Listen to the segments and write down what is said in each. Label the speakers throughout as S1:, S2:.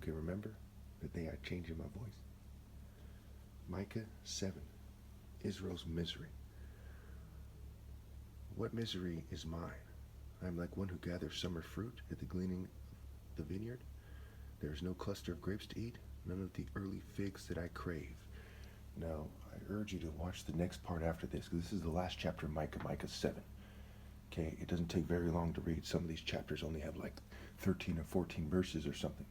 S1: Okay, remember that they are changing my voice. Micah 7, Israel's misery. What misery is mine? I am like one who gathers summer fruit at the gleaning of the vineyard. There is no cluster of grapes to eat, none of the early figs that I crave. Now, I urge you to watch the next part after this, because this is the last chapter of Micah, Micah 7. Okay, it doesn't take very long to read. Some of these chapters only have like 13 or 14 verses or something.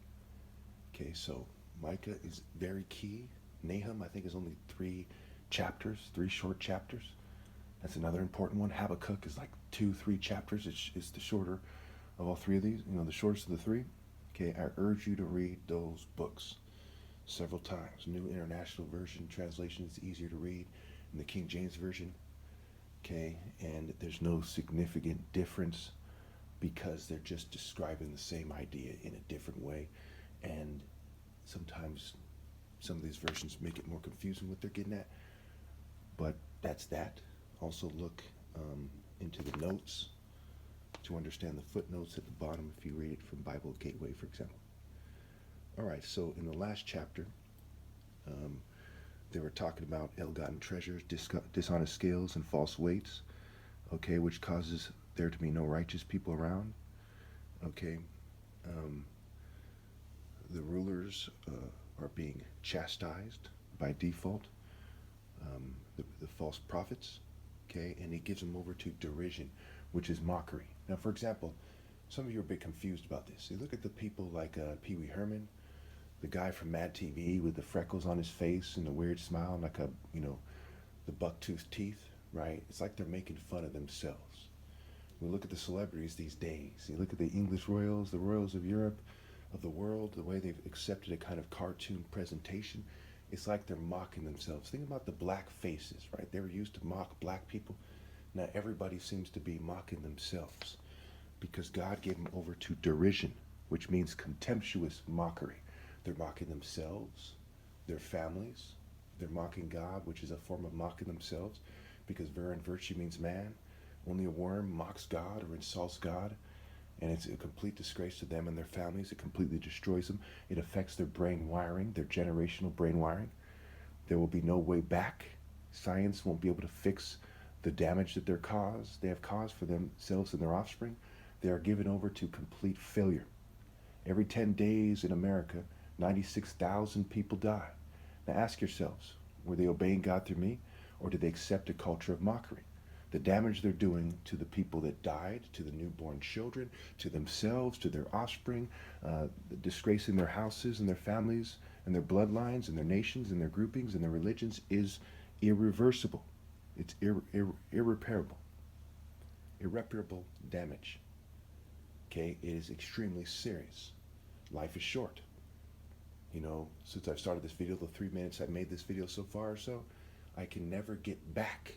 S1: Okay, so Micah is very key. Nahum, I think, is only 3 chapters, 3 short chapters. That's another important one. Habakkuk is like 2, 3 chapters. It's the shorter of all 3 of these, the shortest of the 3. Okay, I urge you to read those books several times. New International Version translation is easier to read in the King James Version. Okay, and there's no significant difference because they're just describing the same idea in a different way. And sometimes some of these versions make it more confusing what they're getting at. But that's that. Also look into the notes to understand the footnotes at the bottom if you read it from Bible Gateway, for example. All right, so in the last chapter, they were talking about ill-gotten treasures, dishonest scales, and false weights, okay, which causes there to be no righteous people around, okay. The rulers are being chastised by default, the false prophets, okay, and he gives them over to derision, which is mockery. Now, for example, some of you are a bit confused about this. You look at the people like Pee Wee Herman, the guy from Mad TV with the freckles on his face and the weird smile and like the buck-toothed teeth, right? It's like they're making fun of themselves. We look at the celebrities these days. You look at the English royals, the royals of Europe, of the world, the way they've accepted a kind of cartoon presentation. It's like they're mocking themselves. Think about the black faces, right? They were used to mock black people. Now everybody seems to be mocking themselves because God gave them over to derision, which means contemptuous mockery. They're mocking themselves, their families. They're mocking God, which is a form of mocking themselves, because ver and virtue means man. Only a worm mocks God or insults God, and it's a complete disgrace to them and their families. It completely destroys them. It affects their brain wiring, their generational brain wiring. There will be no way back. Science won't be able to fix the damage that they have caused for themselves and their offspring. They are given over to complete failure. Every 10 days in America, 96,000 people die. Now ask yourselves, were they obeying God through me, or did they accept a culture of mockery? The damage they're doing to the people that died, to the newborn children, to themselves, to their offspring, disgracing their houses and their families and their bloodlines and their nations and their groupings and their religions is irreversible. It's irreparable. Irreparable damage. Okay, it is extremely serious. Life is short. Since I've started this video, the 3 minutes I've made this video so far or so, I can never get back.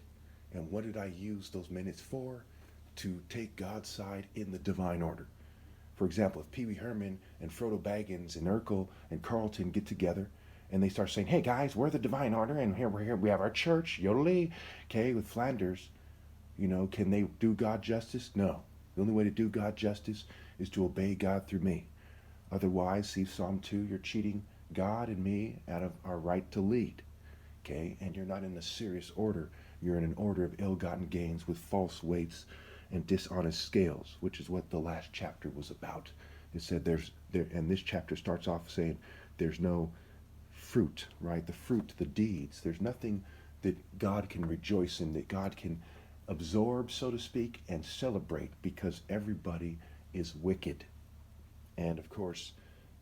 S1: And what did I use those minutes for? To take God's side in the divine order. For example, if Pee Wee Herman and Frodo Baggins and Urkel and Carlton get together and they start saying, hey guys, we're the divine order and here we have our church, yodelee, okay, with Flanders, can they do God justice? No. The only way to do God justice is to obey God through me. Otherwise, see Psalm 2, you're cheating God and me out of our right to lead. Okay, and you're not in a serious order. You're in an order of ill-gotten gains with false weights and dishonest scales, which is what the last chapter was about. It said and this chapter starts off saying there's no fruit, right? The fruit, the deeds. There's nothing that God can rejoice in, that God can absorb, so to speak, and celebrate, because everybody is wicked. And of course,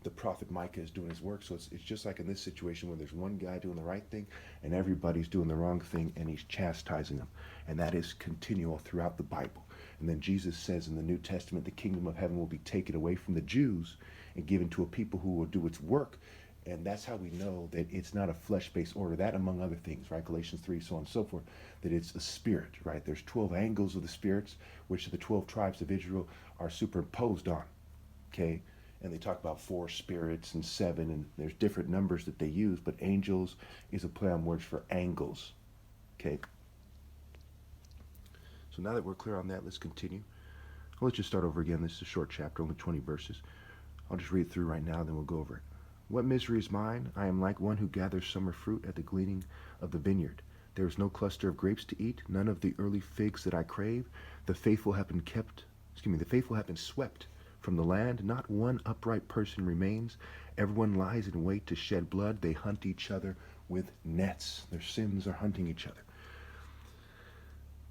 S1: the prophet Micah is doing his work. So it's just like in this situation where there's one guy doing the right thing and everybody's doing the wrong thing, and he's chastising them. And that is continual throughout the Bible. And then Jesus says in the New Testament, the kingdom of heaven will be taken away from the Jews and given to a people who will do its work. And that's how we know that it's not a flesh-based order. That, among other things, right? Galatians 3, so on and so forth, that it's a spirit, right? There's 12 angles of the spirits, which the 12 tribes of Israel are superimposed on, okay? And they talk about 4 spirits and 7, and there's different numbers that they use, but angels is a play on words for angles, okay? So now that we're clear on that, let's continue. Let's just start over again. This is a short chapter, only 20 verses. I'll just read it through right now, then we'll go over it. What misery is mine? I am like one who gathers summer fruit at the gleaning of the vineyard. There is no cluster of grapes to eat, none of the early figs that I crave. The faithful have been kept, the faithful have been swept from the land. Not one upright person remains. Everyone lies in wait to shed blood. They hunt each other with nets. Their sins are hunting each other.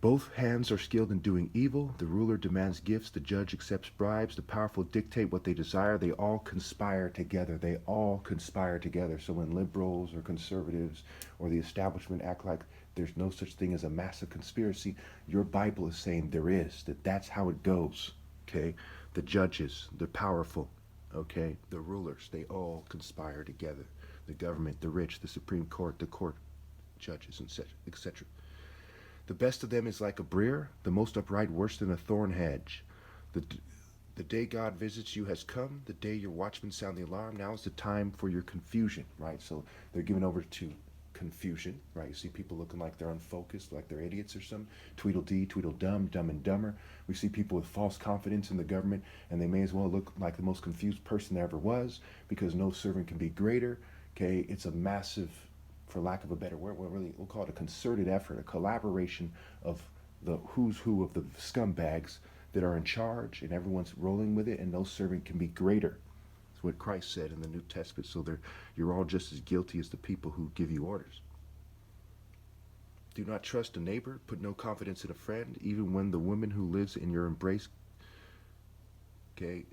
S1: Both hands are skilled in doing evil. The ruler demands gifts. The judge accepts bribes. The powerful dictate what they desire. They all conspire together. They all conspire together. So when liberals or conservatives or the establishment act like there's no such thing as a massive conspiracy, your Bible is saying there is, that's how it goes. Okay? The judges, the powerful, okay? The rulers, they all conspire together. The government, the rich, the Supreme Court, the court judges, etc. The best of them is like a briar, the most upright worse than a thorn hedge. The day God visits you has come, the day your watchmen sound the alarm. Now is the time for your confusion, right? So they're given over to confusion, right? You see people looking like they're unfocused, like they're idiots or something. Tweedledee, Tweedledum, Dumb and Dumber. We see people with false confidence in the government, and they may as well look like the most confused person there ever was, because no servant can be greater. Okay, it's a massive, for lack of a better word, we'll call it a concerted effort, a collaboration of the who's who of the scumbags that are in charge, and everyone's rolling with it, and no servant can be greater. That's what Christ said in the New Testament. So you're all just as guilty as the people who give you orders. Do not trust a neighbor, put no confidence in a friend, even when the woman who lives in your embrace, okay,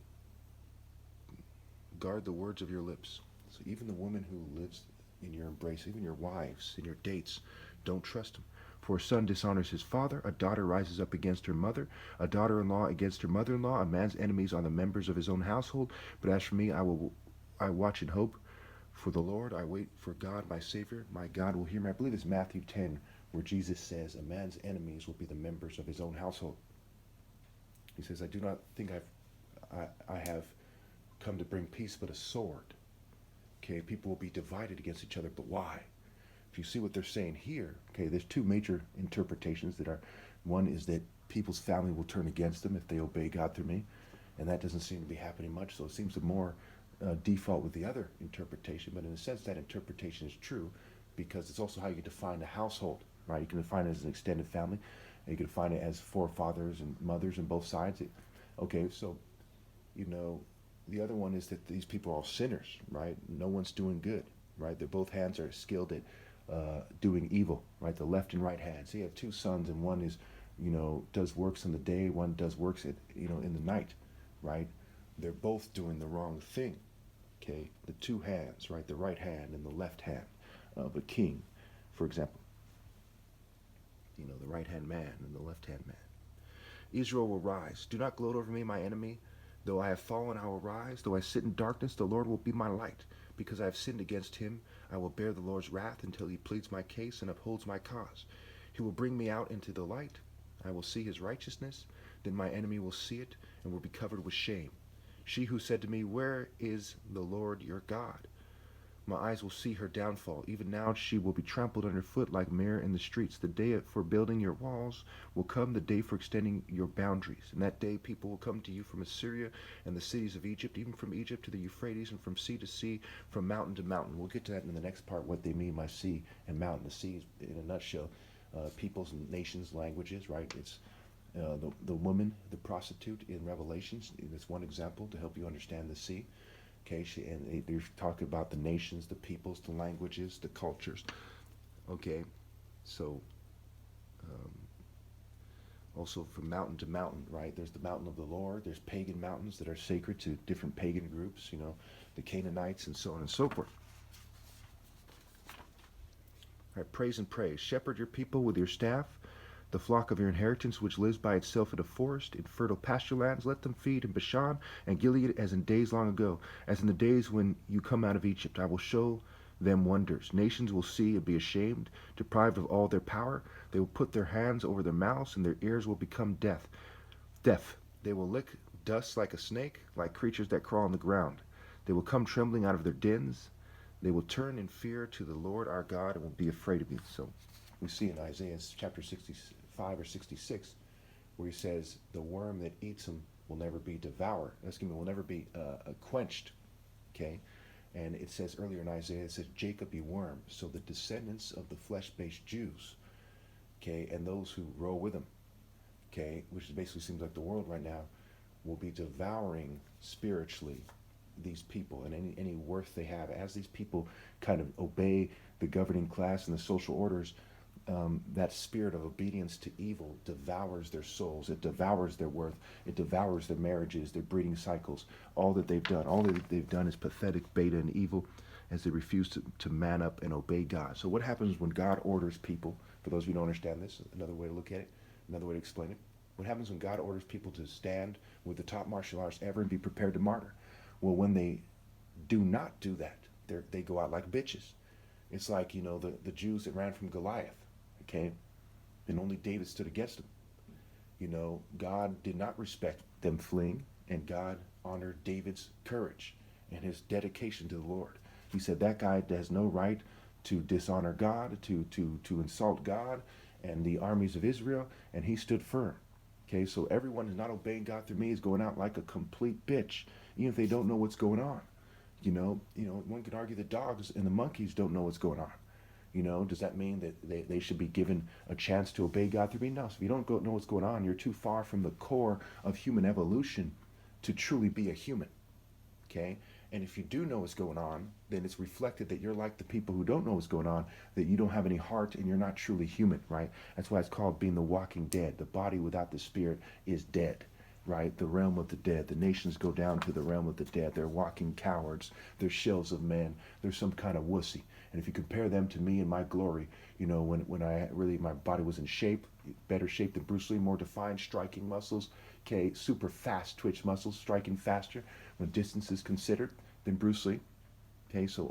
S1: guard the words of your lips. So even the woman who lives in your embrace, even your wives, in your dates, don't trust them. For a son dishonors his father, a daughter rises up against her mother, a daughter-in-law against her mother-in-law. A man's enemies are the members of his own household. But as for me, I watch and hope for the Lord. I wait for God, my Savior. My God will hear me. I believe it's Matthew 10, where Jesus says a man's enemies will be the members of his own household. He says, I do not think I have come to bring peace but a sword. Okay, people will be divided against each other, but why? If you see what they're saying here, okay, there's two major interpretations that are, one is that people's family will turn against them if they obey God through me, and that doesn't seem to be happening much, so it seems to more default with the other interpretation, but in a sense that interpretation is true, because it's also how you define a household, right? You can define it as an extended family, and you can define it as forefathers and mothers on both sides. Okay, so, the other one is that these people are all sinners, right? No one's doing good, right? Their both hands are skilled at doing evil, right? The left and right hand. So you have two sons, and one is, does works in the day, one does works at, in the night, right? They're both doing the wrong thing, okay? The two hands, right? The right hand and the left hand of a king, for example. The right hand man and the left hand man. Israel will rise. Do not gloat over me, my enemy. Though I have fallen, I will rise. Though I sit in darkness, the Lord will be my light. Because I have sinned against him, I will bear the Lord's wrath until he pleads my case and upholds my cause. He will bring me out into the light. I will see his righteousness. Then my enemy will see it and will be covered with shame. She who said to me, where is the Lord your God? My eyes will see her downfall. Even now she will be trampled underfoot like mire in the streets. The day for building your walls will come, the day for extending your boundaries. In that day people will come to you from Assyria and the cities of Egypt, even from Egypt to the Euphrates, and from sea to sea, from mountain to mountain. We'll get to that in the next part, what they mean by sea and mountain. The sea is, in a nutshell, peoples, nations, languages, right? It's the woman, the prostitute in Revelations. That's one example to help you understand the sea. Okay, and they're talking about the nations, the peoples, the languages, the cultures. Okay, so also from mountain to mountain, right? There's the mountain of the Lord. There's pagan mountains that are sacred to different pagan groups, the Canaanites and so on and so forth. All right, praise and praise. Shepherd your people with your staff, the flock of your inheritance, which lives by itself in a forest, in fertile pasture lands. Let them feed in Bashan and Gilead as in days long ago, as in the days when you come out of Egypt. I will show them wonders. Nations will see and be ashamed, deprived of all their power. They will put their hands over their mouths, and their ears will become deaf. They will lick dust like a snake, like creatures that crawl on the ground. They will come trembling out of their dens. They will turn in fear to the Lord our God and will be afraid of you. So we see in Isaiah chapter 65 or 66, where he says, the worm that eats them will never be devoured. Will never be quenched. Okay? And it says earlier in Isaiah, it says, Jacob be worm. So the descendants of the flesh-based Jews, okay, and those who roll with them, okay, which basically seems like the world right now, will be devouring spiritually these people and any worth they have. As these people kind of obey the governing class and the social orders, that spirit of obedience to evil devours their souls. It devours their worth. It devours their marriages, their breeding cycles, all that they've done. All that they've done is pathetic, beta, and evil as they refuse to man up and obey God. So what happens when God orders people? For those of you who don't understand this, another way to look at it, another way to explain it. What happens when God orders people to stand with the top martial arts ever and be prepared to martyr? Well, when they do not do that, they go out like bitches. It's like, the Jews that ran from Goliath, okay? And only David stood against them. God did not respect them fleeing, and God honored David's courage and his dedication to the Lord. He said that guy has no right to dishonor God, to insult God and the armies of Israel, and he stood firm. Okay, so everyone who's not obeying God through me is going out like a complete bitch, even if they don't know what's going on. One could argue the dogs and the monkeys don't know what's going on. Does that mean that they should be given a chance to obey God through me? No. So if you don't know what's going on, you're too far from the core of human evolution to truly be a human. Okay? And if you do know what's going on, then it's reflected that you're like the people who don't know what's going on, that you don't have any heart and you're not truly human, right? That's why it's called being the walking dead. The body without the spirit is dead, right? The realm of the dead. The nations go down to the realm of the dead. They're walking cowards. They're shells of men. They're some kind of wussy. And if you compare them to me in my glory, when I really, my body was in shape, better shape than Bruce Lee, more defined striking muscles, okay, super fast twitch muscles, striking faster when distance is considered than Bruce Lee. Okay, so